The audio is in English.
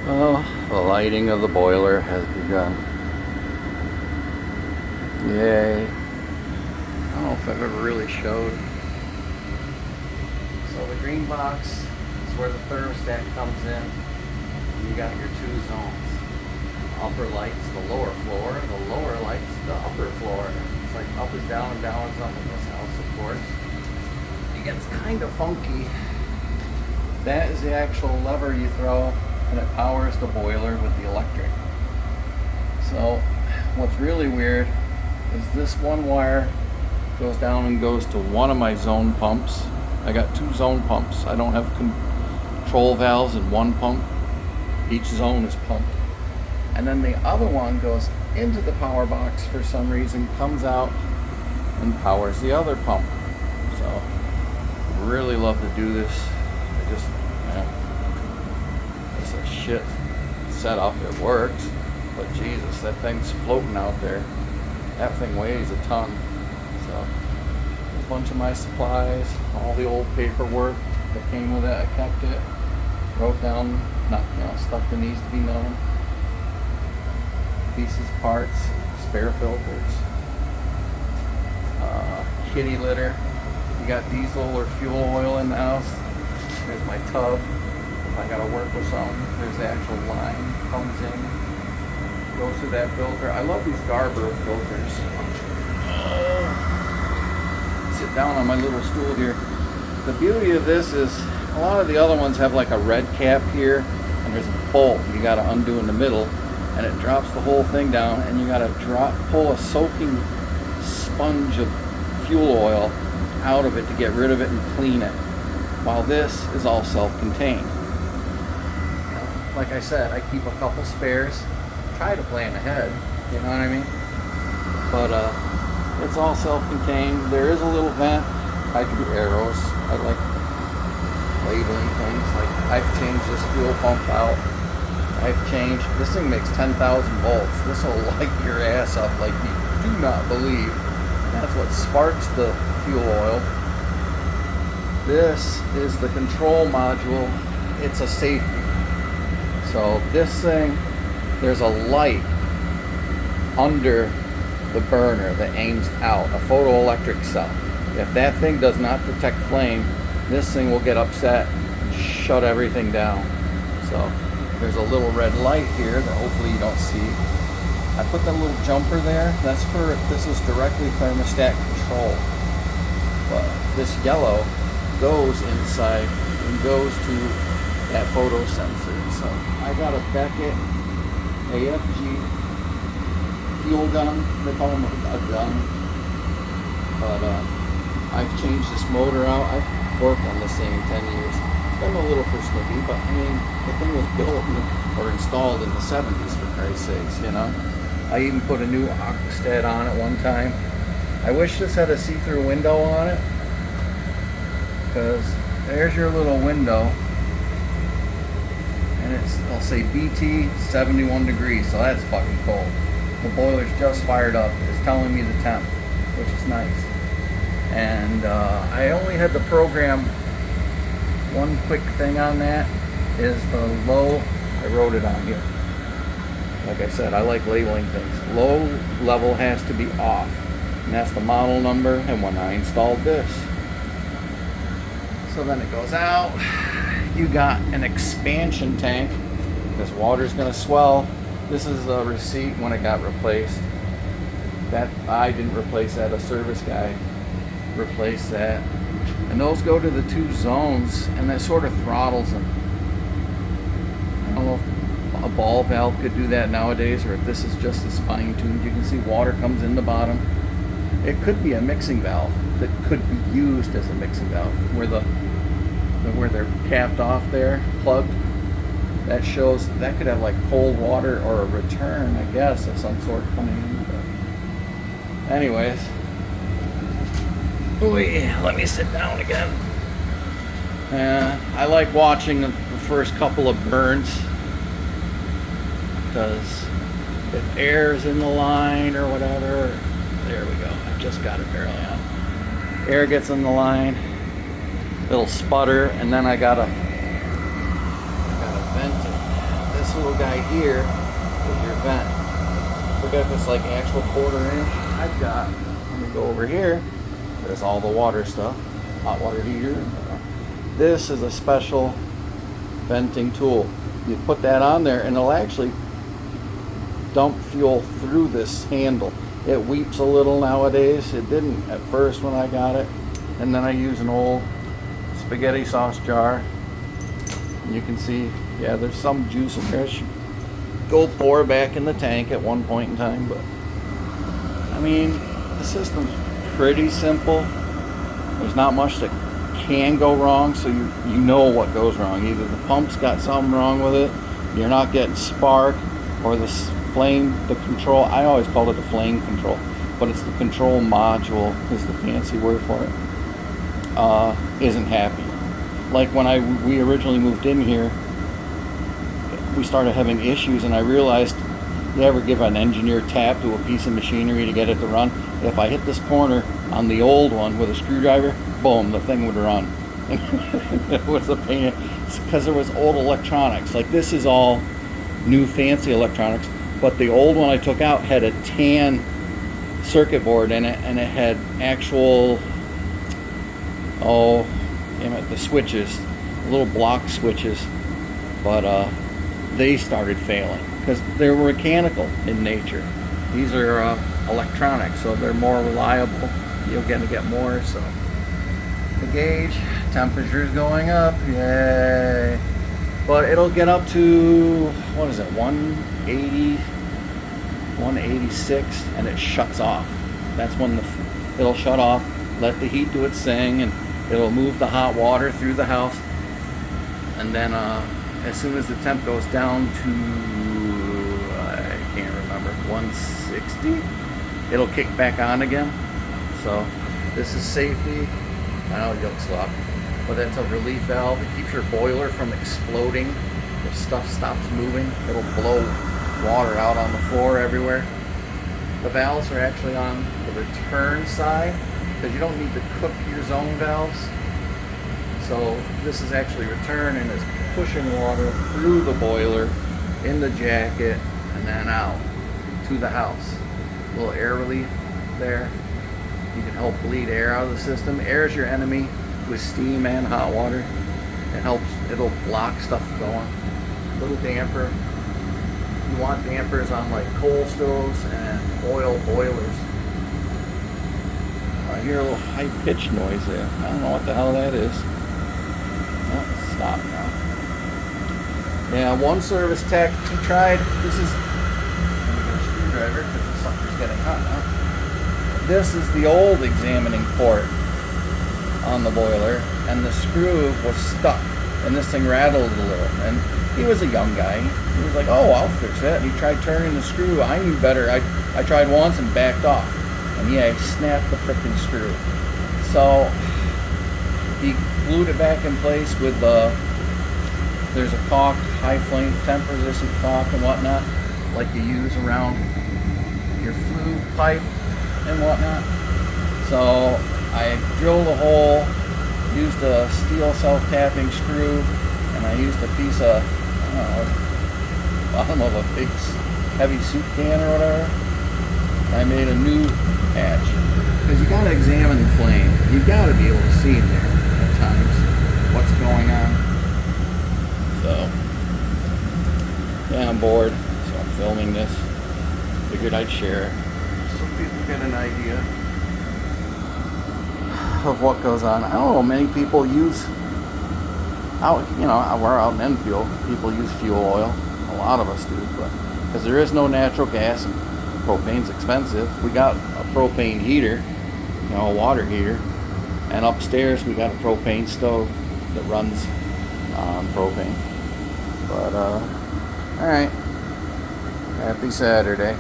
Well, the lighting of the boiler has begun. Yay. I don't know if I've ever really showed. So the green box is where the thermostat comes in. You got your two zones. Upper lights, the lower floor, and the lower lights, the upper floor. It's like up is down and down is up in this house, of course. It gets kind of funky. That is the actual lever you throw, and it powers the boiler with the electric. So what's really weird is this one wire goes down and goes to one of my zone pumps. I got two zone pumps. I don't have control valves in one pump. Each zone is pumped. And then the other one goes into the power box for some reason, comes out and powers the other pump. So really love to do this. I just, it's a shit setup. It works, but Jesus, that thing's floating out there. That thing weighs a ton. So a bunch of my supplies, all the old paperwork that came with it, I kept it. Wrote down, stuff that needs to be known. Pieces, parts, spare filters, kitty litter. You got diesel or fuel oil in the house. There's my tub. If I gotta work with something, there's the actual line comes in, goes through that filter. I love these Garber filters. Sit down on my little stool here. The beauty of this is a lot of the other ones have like a red cap here, and there's a bolt you gotta undo in the middle, and it drops the whole thing down, and you gotta pull a soaking sponge of fuel oil out of it to get rid of it and clean it. While this is all self-contained. Like I said, I keep a couple spares. Try to plan ahead, you know what I mean? But it's all self-contained. There is a little vent. I can do arrows. I like labeling things. Like I've changed this fuel pump out. This thing makes 10,000 volts. This will light your ass up like you do not believe. That's what sparks the fuel oil. This is the control module. It's a safety. So this thing, there's a light under the burner that aims out, a photoelectric cell. If that thing does not detect flame, this thing will get upset and shut everything down. So there's a little red light here that hopefully you don't see. I put that little jumper there. That's for if this is directly thermostat control. But this yellow goes inside and goes to that photo sensor. So I got a Beckett AFG fuel gun. They call them a gun. But I've changed this motor out. I've worked on this thing in 10 years. Been a little persnickety, but I mean, the thing was built or installed in the 70s, for Christ's sakes, you know. I even put a new Aquastat on it one time. I wish this had a see-through window on it, because there's your little window, and I'll say BT 71 degrees, so that's fucking cold. The boiler's just fired up. It's telling me the temp, which is nice. And I only had to program one quick thing on that, is the low. I wrote it on here. Like I said, I like labeling things. Low level has to be off, and that's the model number. And when I installed this, so then it goes out. You got an expansion tank. This water's gonna swell. This is a receipt when it got replaced. That I didn't replace that. A service guy replaced that. And those go to the two zones, and that sort of throttles them. I don't know if a ball valve could do that nowadays, or if this is just as fine-tuned. You can see water comes in the bottom. It could be a mixing valve that could be used as a mixing valve, where they're capped off there, plugged. That shows that could have like cold water or a return, I guess, of some sort coming in. But anyways. Let me sit down again. I like watching the first couple of burns, because if air is in the line or whatever, there we go. I just got it barely on. Air gets in the line, it'll sputter, and then I gotta vent it this this little guy here is your vent. Forget if it's like actual 1/4 inch. I've got, let me go over here. There's all the water stuff, hot water heater. This is a special venting tool. You put that on there and it'll actually dump fuel through this handle. It weeps a little nowadays. It didn't at first when I got it. And then I use an old spaghetti sauce jar. And you can see, yeah, there's some juice in there. I should go pour back in the tank at one point in time, but I mean, the system's pretty simple. There's not much that can go wrong, so you know what goes wrong. Either the pump's got something wrong with it, you're not getting spark, or the flame, the control, I always called it the flame control, but it's the control module is the fancy word for it, isn't happy. Like when we originally moved in here, we started having issues, and I realized, you ever give an engineer tap to a piece of machinery to get it to run? If I hit this corner on the old one with a screwdriver, boom, the thing would run. It was a pain, because there was old electronics. Like, this is all new fancy electronics, but the old one I took out had a tan circuit board in it, and it had actual, oh damn it, the switches, little block switches, but they started failing because they were mechanical in nature. These are electronic, so they're more reliable. You're gonna get more. So the gauge temperature is going up, yay! But it'll get up to, what is it, 180, 186, and it shuts off. That's when it'll shut off, let the heat do its thing, and it'll move the hot water through the house. And then as soon as the temp goes down to, I can't remember, 160, it'll kick back on again. So this is safety. I know it looks sloppy, but that's a relief valve. It keeps your boiler from exploding. If stuff stops moving, it'll blow water out on the floor everywhere. The valves are actually on the return side, because you don't need to cook your zone valves. So this is actually return, and it's pushing water through the boiler, in the jacket, and then out to the house. A little air relief there. You can help bleed air out of the system. Air is your enemy with steam and hot water. It helps, it'll block stuff going. Little damper. You want dampers on like coal stoves and oil boilers. I hear a little high-pitched noise there. I don't know what the hell that is. Oh, stop now. Yeah, one service tech, he tried, this is, let me get a screwdriver because the sucker's getting hot now. This is the old examining port on the boiler, and the screw was stuck, and this thing rattled a little. And he was a young guy. He was like, "Oh, I'll fix that." And he tried turning the screw. I knew better. I tried once and backed off, and yeah, he snapped the frickin' screw. So he glued it back in place with there's a caulk, high flame, temp resistant caulk and whatnot, like you use around your flue pipe and whatnot. So I drilled a hole, used a steel self-tapping screw, and I used a piece of, I don't know, bottom of a big heavy soup can or whatever. I made a new patch, because you gotta examine the flame. You gotta be able to see in there at times what's going on. So yeah, I'm bored, so I'm filming this. Figured I'd share it so people get an idea of what goes on. I don't know, many people use, out, you know, we're out in Enfield, people use fuel oil. A lot of us do, but because there is no natural gas and propane's expensive, we got a propane heater, you know, a water heater, and upstairs we got a propane stove that runs on propane. But alright, happy Saturday.